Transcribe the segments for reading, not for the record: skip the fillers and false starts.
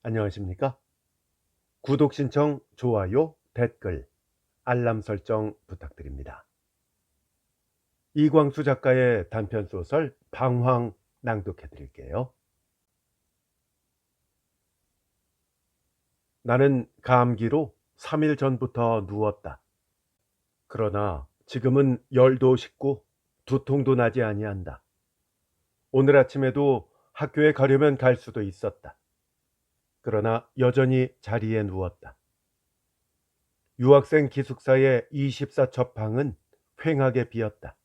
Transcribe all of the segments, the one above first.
안녕하십니까? 구독 신청, 좋아요, 댓글, 알람 설정 부탁드립니다. 이광수 작가의 단편소설 방황 낭독해 드릴게요. 나는 감기로 3일 전부터 누웠다. 그러나 지금은 열도 식고 두통도 나지 아니한다. 오늘 아침에도 학교에 가려면 갈 수도 있었다. 그러나 여전히 자리에 누웠다. 유학생 기숙사의 24첩 방은 휑하게 비었다.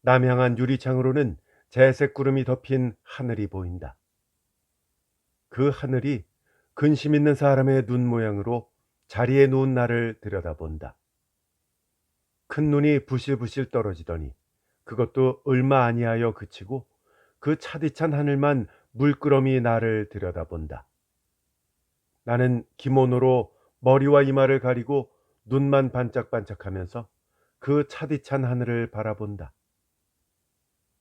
남향한 유리창으로는 재색 구름이 덮인 하늘이 보인다. 그 하늘이 근심 있는 사람의 눈 모양으로 자리에 누운 나를 들여다본다. 큰 눈이 부실부실 떨어지더니 그것도 얼마 아니하여 그치고 그 차디찬 하늘만 물끄러미 나를 들여다본다. 나는 기모노로 머리와 이마를 가리고 눈만 반짝반짝하면서 그 차디찬 하늘을 바라본다.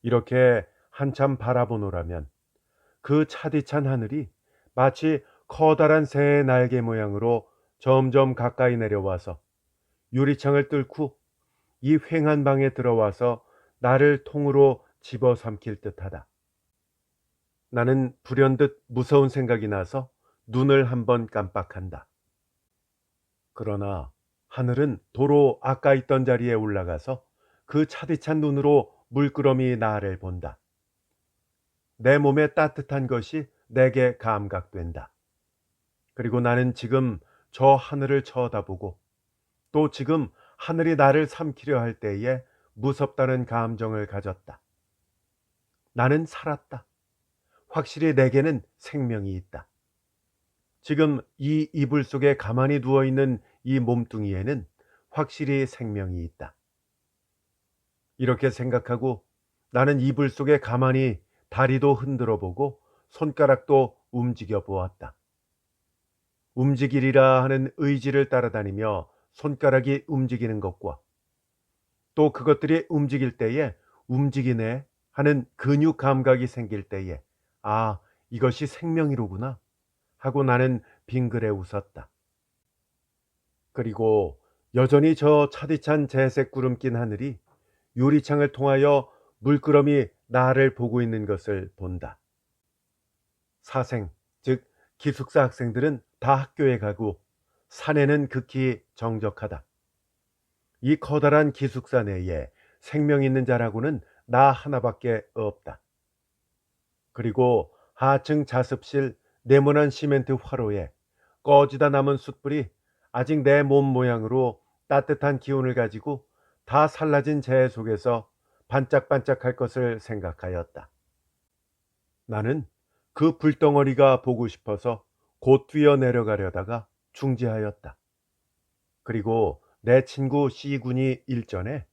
이렇게 한참 바라보노라면 그 차디찬 하늘이 마치 커다란 새의 날개 모양으로 점점 가까이 내려와서 유리창을 뚫고 이 휑한 방에 들어와서 나를 통으로 집어삼킬 듯하다. 나는 불현듯 무서운 생각이 나서 눈을 한번 깜빡한다. 그러나 하늘은 도로 아까 있던 자리에 올라가서 그 차디찬 눈으로 물끄러미 나를 본다. 내 몸에 따뜻한 것이 내게 감각된다. 그리고 나는 지금 저 하늘을 쳐다보고 또 지금 하늘이 나를 삼키려 할 때에 무섭다는 감정을 가졌다. 나는 살았다. 확실히 내게는 생명이 있다. 지금 이 이불 속에 가만히 누워있는 이 몸뚱이에는 확실히 생명이 있다. 이렇게 생각하고 나는 이불 속에 가만히 다리도 흔들어 보고 손가락도 움직여 보았다. 움직이리라 하는 의지를 따라다니며 손가락이 움직이는 것과 또 그것들이 움직일 때에 움직이네 하는 근육 감각이 생길 때에 아, 이것이 생명이로구나 하고 나는 빙그레 웃었다. 그리고 여전히 저 차디찬 재색 구름 낀 하늘이 유리창을 통하여 물끄러미 나를 보고 있는 것을 본다. 사생, 즉 기숙사 학생들은 다 학교에 가고 사내는 극히 정적하다. 이 커다란 기숙사 내에 생명 있는 자라고는 나 하나밖에 없다. 그리고 하층 자습실 네모난 시멘트 화로에 꺼지다 남은 숯불이 아직 내 몸 모양으로 따뜻한 기운을 가지고 다 살라진 재 속에서 반짝반짝할 것을 생각하였다. 나는 그 불덩어리가 보고 싶어서 곧 뛰어 내려가려다가 중지하였다. 그리고 내 친구 C군이 일전에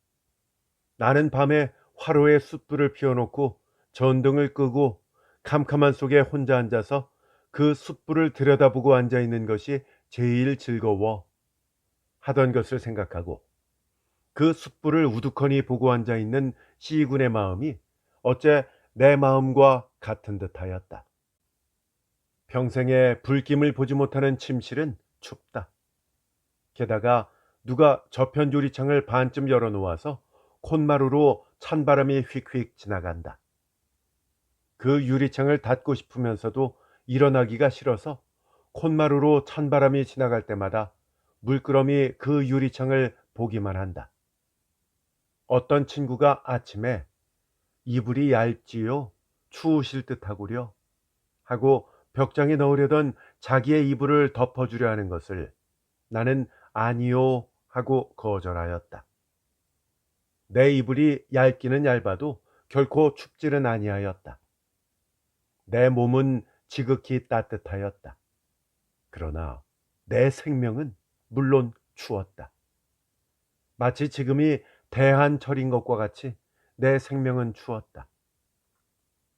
나는 밤에 화로에 숯불을 피워놓고 전등을 끄고 캄캄한 속에 혼자 앉아서 그 숯불을 들여다보고 앉아있는 것이 제일 즐거워 하던 것을 생각하고 그 숯불을 우두커니 보고 앉아있는 C군의 마음이 어째 내 마음과 같은 듯하였다. 평생에 불김을 보지 못하는 침실은 춥다. 게다가 누가 저편 유리창을 반쯤 열어놓아서 콧마루로 찬바람이 휙휙 지나간다. 그 유리창을 닫고 싶으면서도 일어나기가 싫어서 콧마루로 찬바람이 지나갈 때마다 물끄러미 그 유리창을 보기만 한다. 어떤 친구가 아침에 이불이 얇지요? 추우실 듯하구려 하고 벽장에 넣으려던 자기의 이불을 덮어주려 하는 것을 나는 아니요 하고 거절하였다. 내 이불이 얇기는 얇아도 결코 춥지는 아니하였다. 내 몸은 지극히 따뜻하였다. 그러나 내 생명은 물론 추웠다. 마치 지금이 대한철인 것과 같이 내 생명은 추웠다.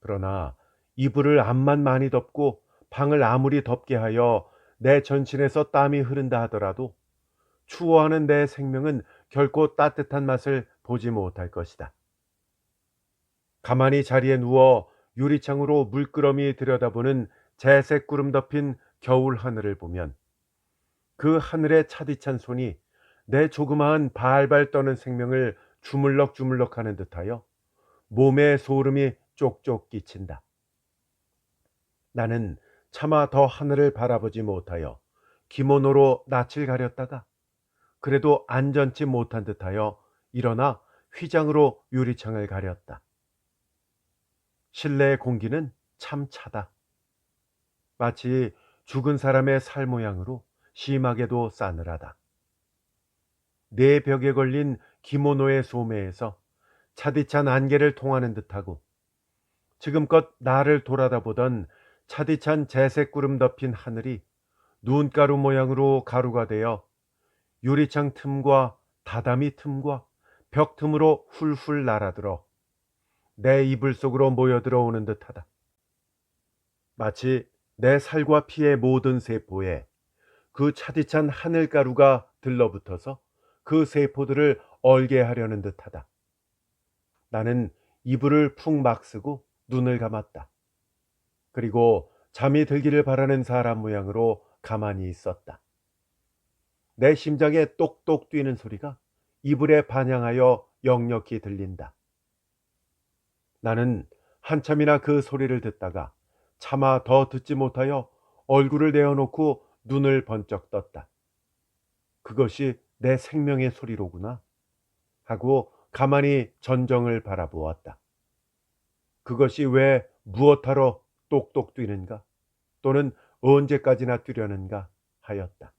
그러나 이불을 암만 많이 덮고 방을 아무리 덥게 하여 내 전신에서 땀이 흐른다 하더라도 추워하는 내 생명은 결코 따뜻한 맛을 보지 못할 것이다. 가만히 자리에 누워 유리창으로 물끄러미 들여다보는 재색 구름 덮인 겨울 하늘을 보면 그 하늘의 차디찬 손이 내 조그마한 발발 떠는 생명을 주물럭주물럭 하는 듯하여 몸에 소름이 쪽쪽 끼친다. 나는 차마 더 하늘을 바라보지 못하여 기모노로 낯을 가렸다가 그래도 안전치 못한 듯하여 일어나 휘장으로 유리창을 가렸다. 실내의 공기는 참 차다. 마치 죽은 사람의 살 모양으로 심하게도 싸늘하다. 내 벽에 걸린 기모노의 소매에서 차디찬 안개를 통하는 듯하고 지금껏 나를 돌아다보던 차디찬 재색 구름 덮인 하늘이 눈가루 모양으로 가루가 되어 유리창 틈과 다다미 틈과 벽 틈으로 훌훌 날아들어 내 이불 속으로 모여들어오는 듯하다. 마치 내 살과 피의 모든 세포에 그 차디찬 하늘가루가 들러붙어서 그 세포들을 얼게 하려는 듯하다. 나는 이불을 푹 막 쓰고 눈을 감았다. 그리고 잠이 들기를 바라는 사람 모양으로 가만히 있었다. 내 심장에 똑똑 뛰는 소리가 이불에 반향하여 역력히 들린다. 나는 한참이나 그 소리를 듣다가 차마 더 듣지 못하여 얼굴을 내어놓고 눈을 번쩍 떴다. 그것이 내 생명의 소리로구나 하고 가만히 전정을 바라보았다. 그것이 왜 무엇하러 똑똑 뛰는가 또는 언제까지나 뛰려는가 하였다.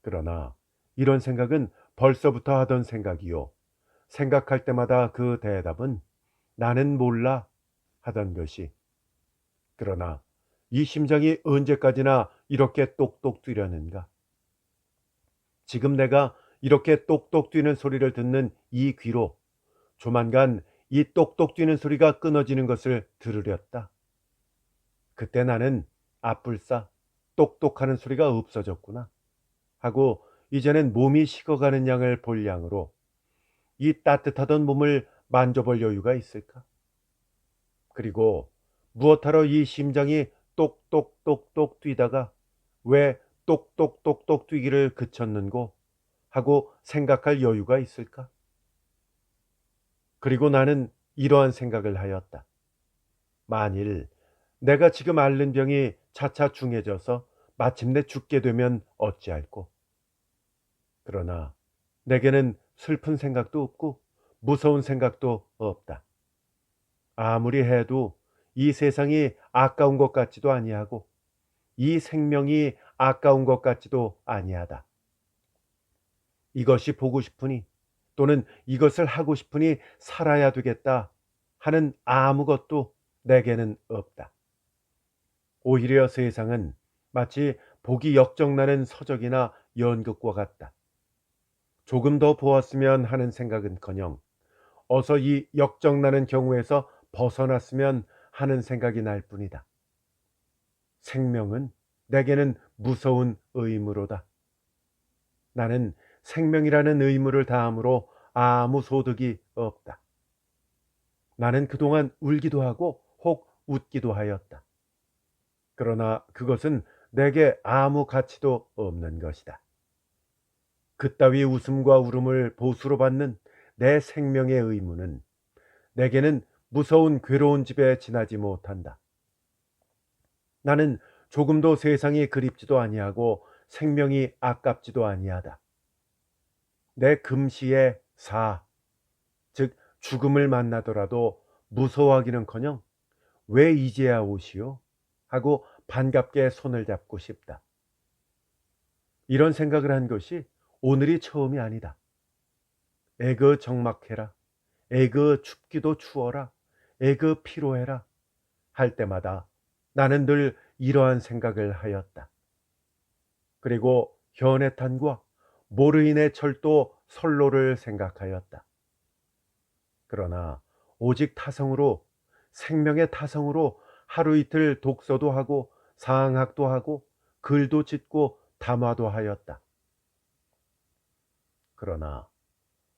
그러나 이런 생각은 벌써부터 하던 생각이요. 생각할 때마다 그 대답은 나는 몰라 하던 것이. 그러나 이 심장이 언제까지나 이렇게 똑똑 뛰려는가? 지금 내가 이렇게 똑똑 뛰는 소리를 듣는 이 귀로 조만간 이 똑똑 뛰는 소리가 끊어지는 것을 들으렸다. 그때 나는 아뿔싸 똑똑하는 소리가 없어졌구나 하고 이제는 몸이 식어가는 양을 볼 양으로 이 따뜻하던 몸을 만져볼 여유가 있을까? 그리고 무엇하러 이 심장이 똑똑똑똑 뛰다가 왜 똑똑똑똑 뛰기를 그쳤는고 하고 생각할 여유가 있을까? 그리고 나는 이러한 생각을 하였다. 만일 내가 지금 앓는 병이 차차 중해져서 마침내 죽게 되면 어찌할꼬? 그러나 내게는 슬픈 생각도 없고 무서운 생각도 없다. 아무리 해도 이 세상이 아까운 것 같지도 아니하고 이 생명이 아까운 것 같지도 아니하다. 이것이 보고 싶으니 또는 이것을 하고 싶으니 살아야 되겠다 하는 아무것도 내게는 없다. 오히려 세상은 마치 보기 역정나는 서적이나 연극과 같다. 조금 더 보았으면 하는 생각은커녕 어서 이 역정나는 경우에서 벗어났으면 하는 생각이 날 뿐이다. 생명은 내게는 무서운 의무로다. 나는 생명이라는 의무를 다함으로 아무 소득이 없다. 나는 그동안 울기도 하고 혹 웃기도 하였다. 그러나 그것은 내게 아무 가치도 없는 것이다. 그따위 웃음과 울음을 보수로 받는 내 생명의 의무는 내게는 무서운 괴로운 집에 지나지 못한다. 나는 조금도 세상이 그립지도 아니하고 생명이 아깝지도 아니하다. 내 금시의 사, 즉 죽음을 만나더라도 무서워하기는커녕 왜 이제야 오시오? 하고 반갑게 손을 잡고 싶다. 이런 생각을 한 것이 오늘이 처음이 아니다. 에그 적막해라, 에그 춥기도 추워라, 에그 피로해라 할 때마다 나는 늘 이러한 생각을 하였다. 그리고 현해탄과 모르인의 철도 선로를 생각하였다. 그러나 오직 타성으로, 생명의 타성으로 하루 이틀 독서도 하고 상학도 하고 글도 짓고 담화도 하였다. 그러나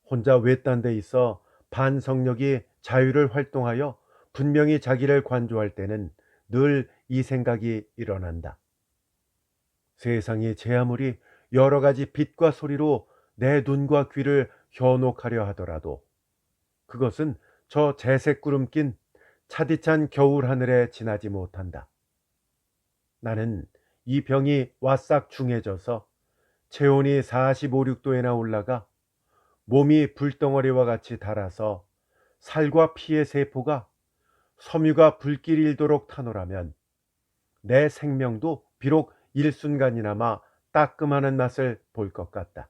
혼자 외딴 데 있어 반성력이 자유를 활동하여 분명히 자기를 관조할 때는 늘 이 생각이 일어난다. 세상이 제 아무리 여러 가지 빛과 소리로 내 눈과 귀를 현혹하려 하더라도 그것은 저 재색 구름 낀 차디찬 겨울 하늘에 지나지 못한다. 나는 이 병이 와싹 중해져서 체온이 45, 6도에나 올라가 몸이 불덩어리와 같이 닳아서 살과 피의 세포가 섬유가 불길이 일도록 타노라면 내 생명도 비록 일순간이나마 따끔하는 맛을 볼 것 같다.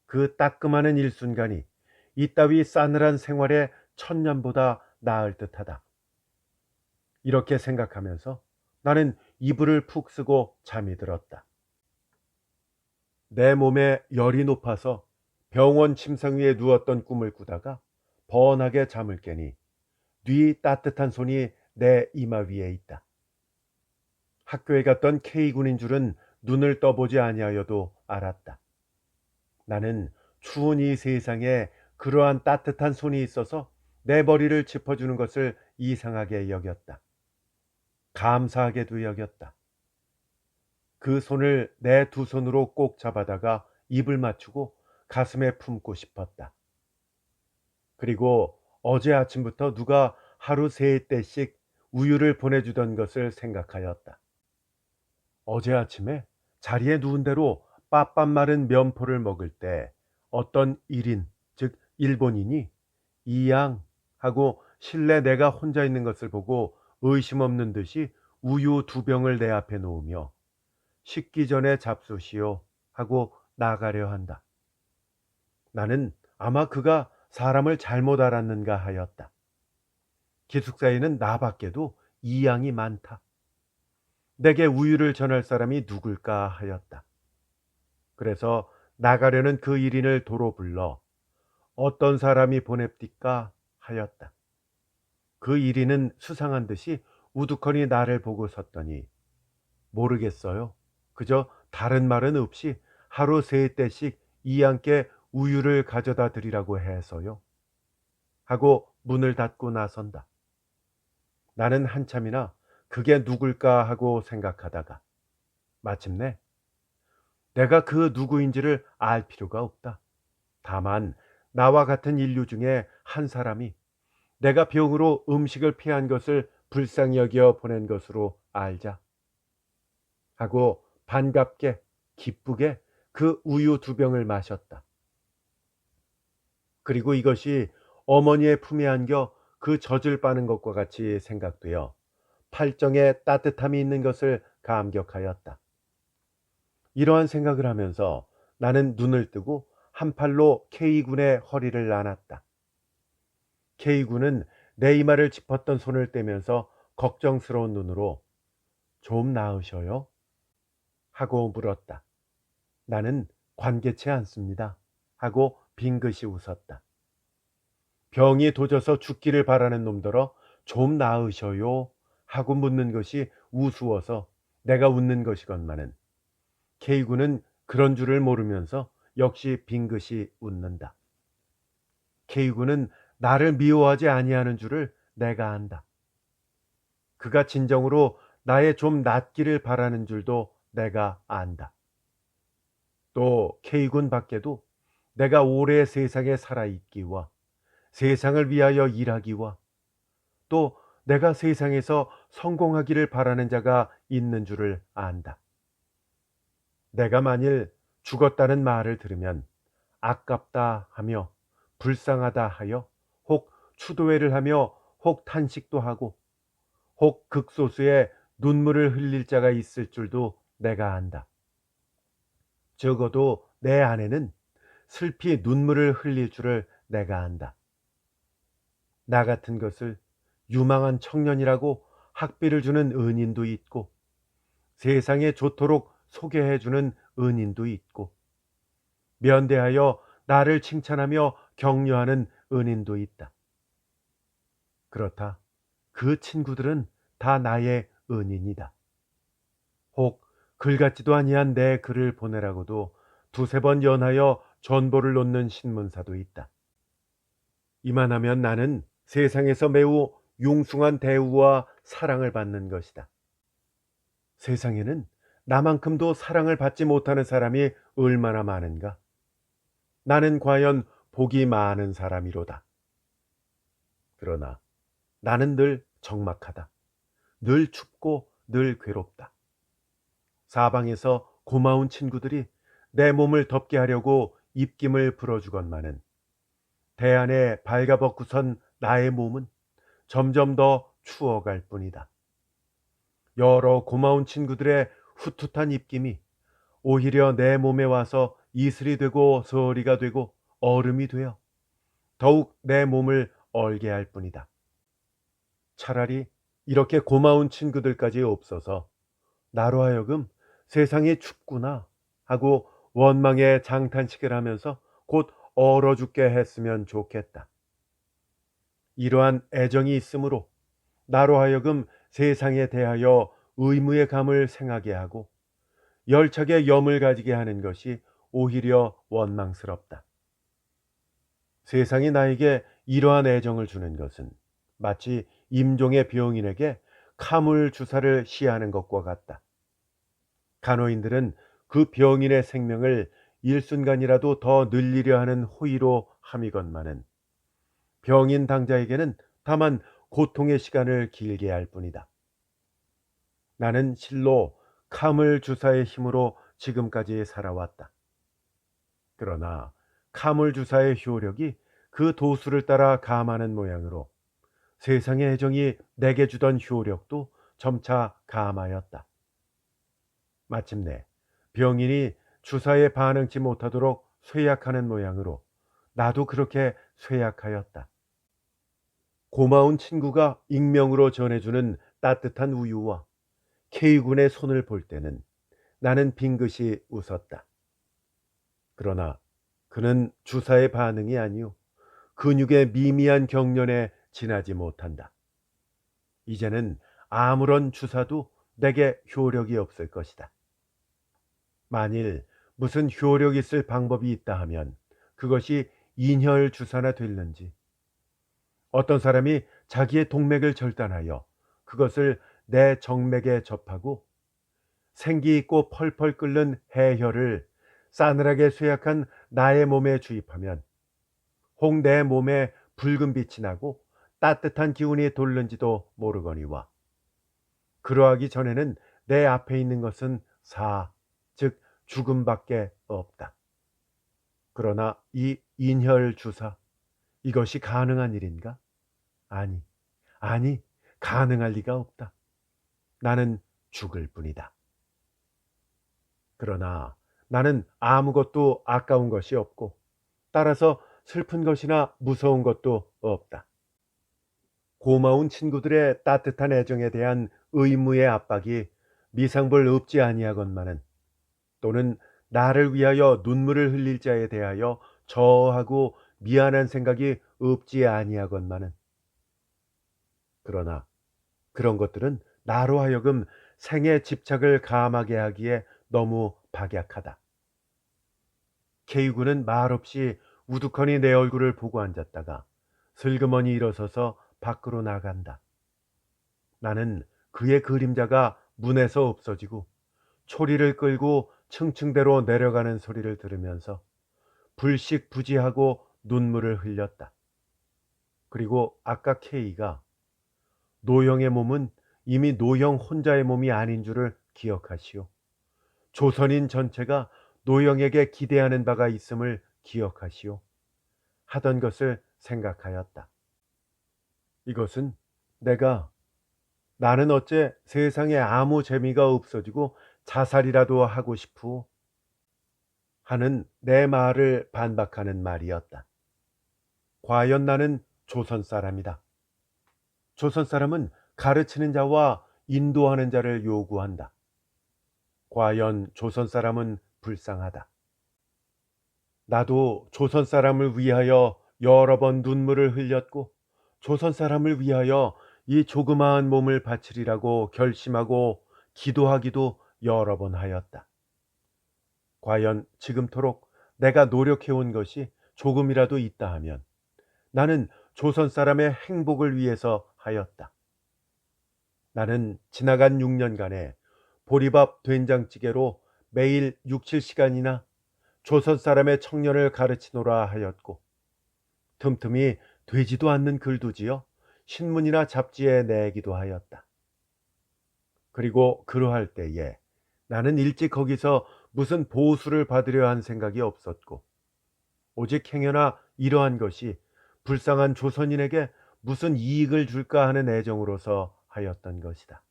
그 따끔하는 일순간이 이따위 싸늘한 생활의 천년보다 나을 듯하다. 이렇게 생각하면서 나는 이불을 푹 쓰고 잠이 들었다. 내 몸에 열이 높아서 병원 침상 위에 누웠던 꿈을 꾸다가 번하게 잠을 깨니 네 따뜻한 손이 내 이마 위에 있다. 학교에 갔던 K군인 줄은 눈을 떠보지 아니하여도 알았다. 나는 추운 이 세상에 그러한 따뜻한 손이 있어서 내 머리를 짚어주는 것을 이상하게 여겼다. 감사하게도 여겼다. 그 손을 내 두 손으로 꼭 잡아다가 입을 맞추고 가슴에 품고 싶었다. 그리고 어제 아침부터 누가 하루 3대씩 우유를 보내주던 것을 생각하였다. 어제 아침에 자리에 누운 대로 빳빳 마른 면포를 먹을 때 어떤 일인, 즉 일본인이 이양 하고 실내 내가 혼자 있는 것을 보고 의심 없는 듯이 우유 2병을 내 앞에 놓으며 식기 전에 잡수시오 하고 나가려 한다. 나는 아마 그가 사람을 잘못 알았는가 하였다. 기숙사에는 나밖에도 이양이 많다. 내게 우유를 전할 사람이 누굴까 하였다. 그래서 나가려는 그 일인을 도로 불러 어떤 사람이 보냅디까 하였다. 그 일인은 수상한 듯이 우두커니 나를 보고 섰더니 모르겠어요. 그저 다른 말은 없이 하루 3대씩 이양께 우유를 가져다 드리라고 해서요. 하고 문을 닫고 나선다. 나는 한참이나 그게 누굴까 하고 생각하다가 마침내 내가 그 누구인지를 알 필요가 없다. 다만 나와 같은 인류 중에 한 사람이 내가 병으로 음식을 피한 것을 불쌍히 여겨 보낸 것으로 알자. 하고 반갑게 기쁘게 그 우유 2병을 마셨다. 그리고 이것이 어머니의 품에 안겨 그 젖을 빠는 것과 같이 생각되어 팔정에 따뜻함이 있는 것을 감격하였다. 이러한 생각을 하면서 나는 눈을 뜨고 한 팔로 K군의 허리를 안았다. K군은 내 이마를 짚었던 손을 떼면서 걱정스러운 눈으로 좀 나으셔요? 하고 물었다. 나는 관계치 않습니다. 하고 빙긋이 웃었다. 병이 도져서 죽기를 바라는 놈더러 좀 나으셔요? 하고 묻는 것이 우스워서 내가 웃는 것이건만은 K군은 그런 줄을 모르면서 역시 빙긋이 웃는다. K군은 나를 미워하지 아니하는 줄을 내가 안다. 그가 진정으로 나의 좀 낫기를 바라는 줄도 내가 안다. 또 K군 밖에도 내가 오래 세상에 살아있기와 세상을 위하여 일하기와 또 내가 세상에서 성공하기를 바라는 자가 있는 줄을 안다. 내가 만일 죽었다는 말을 들으면 아깝다 하며 불쌍하다 하여 혹 추도회를 하며 혹 탄식도 하고 혹 극소수의 눈물을 흘릴 자가 있을 줄도 내가 안다. 적어도 내 안에는 슬피 눈물을 흘릴 줄을 내가 안다. 나 같은 것을 유망한 청년이라고 학비를 주는 은인도 있고 세상에 좋도록 소개해주는 은인도 있고 면대하여 나를 칭찬하며 격려하는 은인도 있다. 그렇다. 그 친구들은 다 나의 은인이다. 혹 글 같지도 아니한 내 글을 보내라고도 2-3번 연하여 전보를 놓는 신문사도 있다. 이만하면 나는 세상에서 매우 융숭한 대우와 사랑을 받는 것이다. 세상에는 나만큼도 사랑을 받지 못하는 사람이 얼마나 많은가? 나는 과연 복이 많은 사람이로다. 그러나 나는 늘 적막하다. 늘 춥고 늘 괴롭다. 사방에서 고마운 친구들이 내 몸을 덮게 하려고 입김을 불어주건만은 대안에 발가벗고선 나의 몸은 점점 더 추워갈 뿐이다. 여러 고마운 친구들의 훗훗한 입김이 오히려 내 몸에 와서 이슬이 되고 서리가 되고 얼음이 되어 더욱 내 몸을 얼게 할 뿐이다. 차라리 이렇게 고마운 친구들까지 없어서 나로 하여금 세상이 춥구나 하고 원망의 장탄식을 하면서 곧 얼어 죽게 했으면 좋겠다. 이러한 애정이 있으므로 나로 하여금 세상에 대하여 의무의 감을 생하게 하고 열차게 염을 가지게 하는 것이 오히려 원망스럽다. 세상이 나에게 이러한 애정을 주는 것은 마치 임종의 병인에게 카물 주사를 시하는 것과 같다. 간호인들은 그 병인의 생명을 일순간이라도 더 늘리려 하는 호의로 함이건만은 병인 당자에게는 다만 고통의 시간을 길게 할 뿐이다. 나는 실로 카물 주사의 힘으로 지금까지 살아왔다. 그러나 카물 주사의 효력이 그 도수를 따라 감하는 모양으로 세상의 애정이 내게 주던 효력도 점차 감하였다. 마침내 병인이 주사에 반응치 못하도록 쇠약하는 모양으로 나도 그렇게 쇠약하였다. 고마운 친구가 익명으로 전해주는 따뜻한 우유와 K군의 손을 볼 때는 나는 빙긋이 웃었다. 그러나 그는 주사의 반응이 아니오 근육의 미미한 경련에 지나지 못한다. 이제는 아무런 주사도 내게 효력이 없을 것이다. 만일 무슨 효력 있을 방법이 있다 하면 그것이 인혈 주사나 될는지, 어떤 사람이 자기의 동맥을 절단하여 그것을 내 정맥에 접하고 생기 있고 펄펄 끓는 해혈을 싸늘하게 쇠약한 나의 몸에 주입하면 혹 내 몸에 붉은 빛이 나고 따뜻한 기운이 돌는지도 모르거니와 그러하기 전에는 내 앞에 있는 것은 즉 죽음밖에 없다. 그러나 이 인혈 주사, 이것이 가능한 일인가? 아니, 가능할 리가 없다. 나는 죽을 뿐이다. 그러나 나는 아무것도 아까운 것이 없고 따라서 슬픈 것이나 무서운 것도 없다. 고마운 친구들의 따뜻한 애정에 대한 의무의 압박이 미상볼 없지 아니하건만은 또는 나를 위하여 눈물을 흘릴 자에 대하여 저하고 미안한 생각이 없지 아니하건만은 그러나 그런 것들은 나로 하여금 생에 집착을 감하게 하기에 너무 박약하다. K군은 말없이 우두커니 내 얼굴을 보고 앉았다가 슬그머니 일어서서 밖으로 나간다. 나는 그의 그림자가 문에서 없어지고 초리를 끌고 층층대로 내려가는 소리를 들으면서 불식부지하고 눈물을 흘렸다. 그리고 아까 K가 노영의 몸은 이미 노영 혼자의 몸이 아닌 줄을 기억하시오. 조선인 전체가 노영에게 기대하는 바가 있음을 기억하시오. 하던 것을 생각하였다. 이것은 나는 어째 세상에 아무 재미가 없어지고 자살이라도 하고 싶으오? 하는 내 말을 반박하는 말이었다. 과연 나는 조선 사람이다. 조선 사람은 가르치는 자와 인도하는 자를 요구한다. 과연 조선 사람은 불쌍하다. 나도 조선 사람을 위하여 여러 번 눈물을 흘렸고 조선 사람을 위하여 이 조그마한 몸을 바치리라고 결심하고 기도하기도 여러 번 하였다. 과연 지금토록 내가 노력해온 것이 조금이라도 있다 하면 나는 조선 사람의 행복을 위해서 하였다. 나는 지나간 6년간에 보리밥 된장찌개로 매일 6, 7시간이나 조선 사람의 청년을 가르치노라 하였고, 틈틈이 되지도 않는 글도지어 신문이나 잡지에 내기도 하였다. 그리고 그러할 때에 나는 일찍 거기서 무슨 보수를 받으려 한 생각이 없었고, 오직 행여나 이러한 것이 불쌍한 조선인에게 무슨 이익을 줄까 하는 애정으로서 하였던 것이다.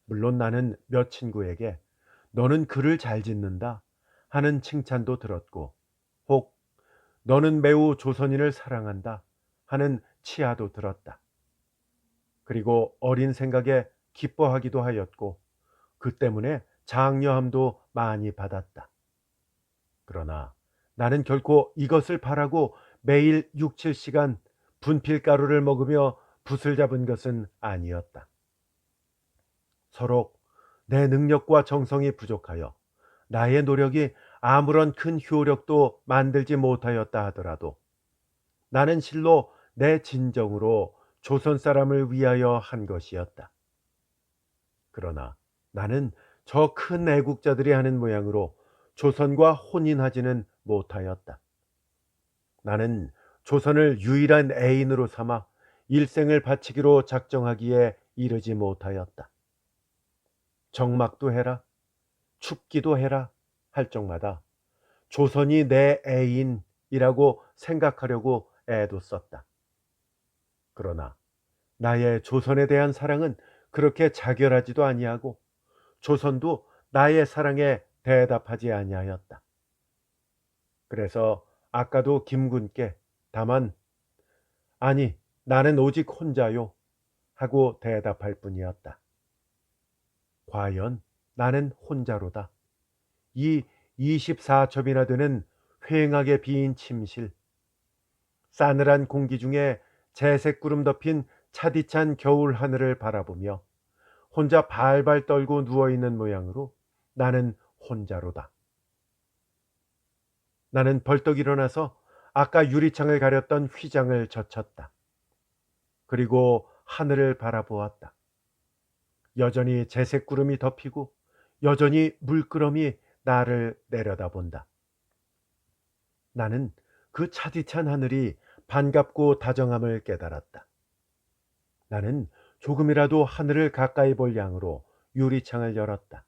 물론 나는 몇 친구에게 너는 글을 잘 짓는다 하는 칭찬도 들었고, 혹 너는 매우 조선인을 사랑한다 하는 치하도 들었다. 그리고 어린 생각에 기뻐하기도 하였고, 그 때문에 장려함도 많이 받았다. 그러나 나는 결코 이것을 바라고 매일 6, 7시간 분필가루를 먹으며 붓을 잡은 것은 아니었다. 서로 내 능력과 정성이 부족하여 나의 노력이 아무런 큰 효력도 만들지 못하였다 하더라도 나는 실로 내 진정으로 조선 사람을 위하여 한 것이었다. 그러나 나는 저 큰 애국자들이 하는 모양으로 조선과 혼인하지는 못하였다. 나는 조선을 유일한 애인으로 삼아 일생을 바치기로 작정하기에 이르지 못하였다. 정막도 해라, 춥기도 해라 할 적마다 조선이 내 애인이라고 생각하려고 애도 썼다. 그러나 나의 조선에 대한 사랑은 그렇게 자결하지도 아니하고, 조선도 나의 사랑에 대답하지 아니하였다. 그래서 아까도 김군께 다만 아니 나는 오직 혼자요 하고 대답할 뿐이었다. 과연 나는 혼자로다. 이 24첩이나 되는 휑하게 비인 침실, 싸늘한 공기 중에 재색 구름 덮인 차디찬 겨울 하늘을 바라보며 혼자 발발 떨고 누워있는 모양으로 나는 혼자로다. 나는 벌떡 일어나서 아까 유리창을 가렸던 휘장을 젖혔다. 그리고 하늘을 바라보았다. 여전히 재색 구름이 덮이고 여전히 물끄러미 나를 내려다본다. 나는 그 차디찬 하늘이 반갑고 다정함을 깨달았다. 나는 조금이라도 하늘을 가까이 볼 양으로 유리창을 열었다.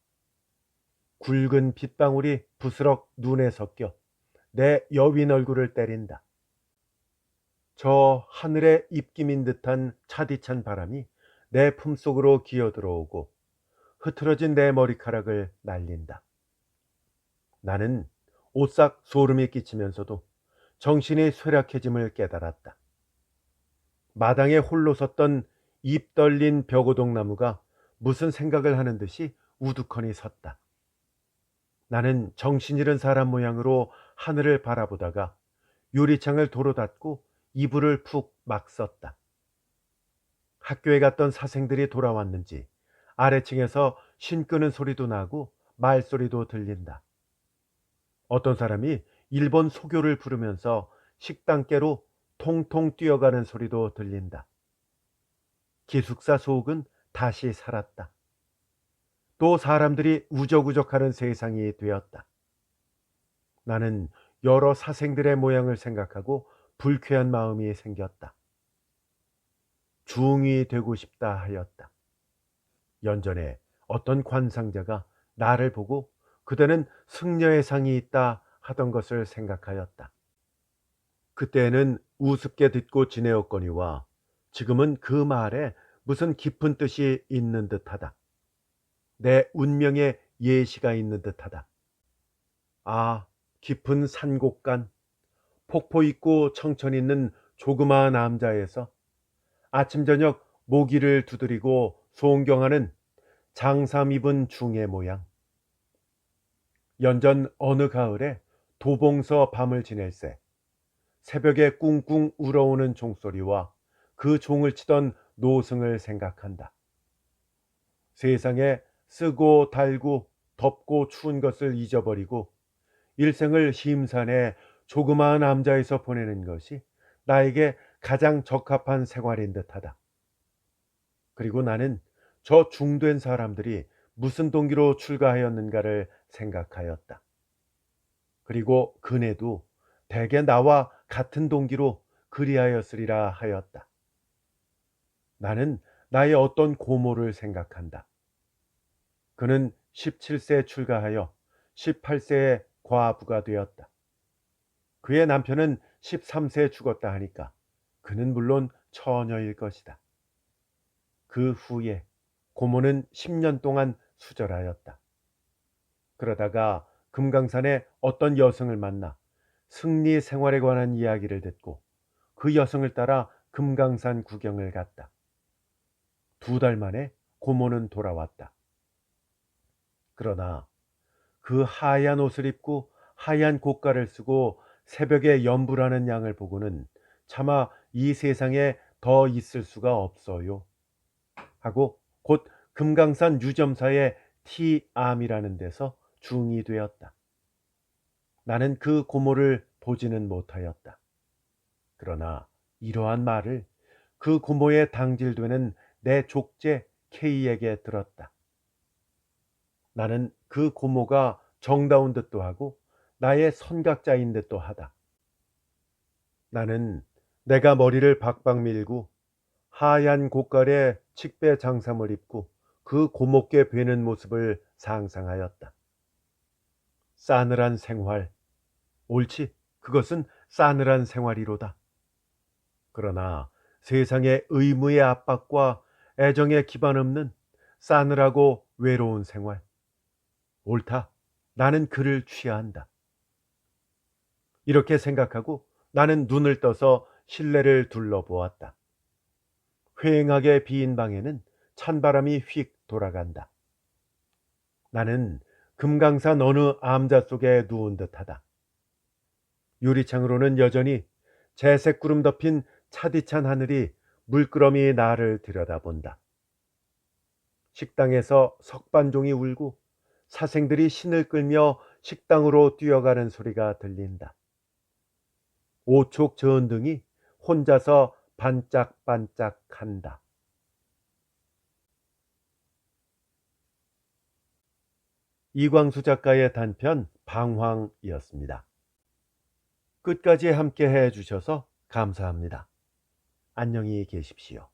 굵은 빗방울이 부스럭 눈에 섞여 내 여윈 얼굴을 때린다. 저 하늘의 입김인 듯한 차디찬 바람이 내 품속으로 기어들어오고 흐트러진 내 머리카락을 날린다. 나는 오싹 소름이 끼치면서도 정신이 쇠락해짐을 깨달았다. 마당에 홀로 섰던 입 떨린 벽오동나무가 무슨 생각을 하는 듯이 우두커니 섰다. 나는 정신 잃은 사람 모양으로 하늘을 바라보다가 유리창을 도로 닫고 이불을 푹 막 썼다. 학교에 갔던 사생들이 돌아왔는지 아래층에서 신 끄는 소리도 나고 말소리도 들린다. 어떤 사람이 일본 소교를 부르면서 식당께로 통통 뛰어가는 소리도 들린다. 기숙사 속은 다시 살았다. 또 사람들이 우적우적하는 세상이 되었다. 나는 여러 사생들의 모양을 생각하고 불쾌한 마음이 생겼다. 중이 되고 싶다 하였다. 연전에 어떤 관상자가 나를 보고 그대는 승려의 상이 있다 하던 것을 생각하였다. 그때는 우습게 듣고 지내었거니와 지금은 그 말에 무슨 깊은 뜻이 있는 듯하다. 내 운명의 예시가 있는 듯하다. 아, 깊은 산곡간, 폭포 있고 청천 있는 조그마한 암자에서 아침 저녁 모기를 두드리고 송경하는 장삼 입은 중의 모양. 연전 어느 가을에 도봉서 밤을 지낼새 새벽에 꿍꿍 울어오는 종소리와 그 종을 치던 노승을 생각한다. 세상에 쓰고 달고 덥고 추운 것을 잊어버리고 일생을 심산에 조그마한 암자에서 보내는 것이 나에게 가장 적합한 생활인 듯하다. 그리고 나는 저 중된 사람들이 무슨 동기로 출가하였는가를 생각하였다. 그리고 그네도 대개 나와 같은 동기로 그리하였으리라 하였다. 나는 나의 어떤 고모를 생각한다. 그는 17세에 출가하여 18세에 과부가 되었다. 그의 남편은 13세에 죽었다 하니까 그는 물론 처녀일 것이다. 그 후에 고모는 10년 동안 수절하였다. 그러다가 금강산에 어떤 여성을 만나 승리 생활에 관한 이야기를 듣고 그 여성을 따라 금강산 구경을 갔다. 2달 만에 고모는 돌아왔다. 그러나 그 하얀 옷을 입고 하얀 고가를 쓰고 새벽에 연불하는 양을 보고는 차마 이 세상에 더 있을 수가 없어요 하고 곧 금강산 유점사의 티암이라는 데서 중이 되었다. 나는 그 고모를 보지는 못하였다. 그러나 이러한 말을 그 고모의 당질되는 내 족제 K에게 들었다. 나는 그 고모가 정다운 듯도 하고 나의 선각자인 듯도 하다. 나는 내가 머리를 박박 밀고 하얀 고깔에 칡배 장삼을 입고 그 고목께 베는 모습을 상상하였다. 싸늘한 생활, 옳지, 그것은 싸늘한 생활이로다. 그러나 세상의 의무의 압박과 애정의 기반 없는 싸늘하고 외로운 생활, 옳다, 나는 그를 취한다. 이렇게 생각하고 나는 눈을 떠서 실내를 둘러보았다. 휑하게 비인 방에는 찬바람이 휙 돌아간다. 나는 금강산 어느 암자 속에 누운 듯하다. 유리창으로는 여전히 재색 구름 덮인 차디찬 하늘이 물끄러미 나를 들여다본다. 식당에서 석반종이 울고 사생들이 신을 끌며 식당으로 뛰어가는 소리가 들린다. 오촉 전등이 혼자서 반짝반짝한다. 이광수 작가의 단편 방황이었습니다. 끝까지 함께 해 주셔서 감사합니다. 안녕히 계십시오.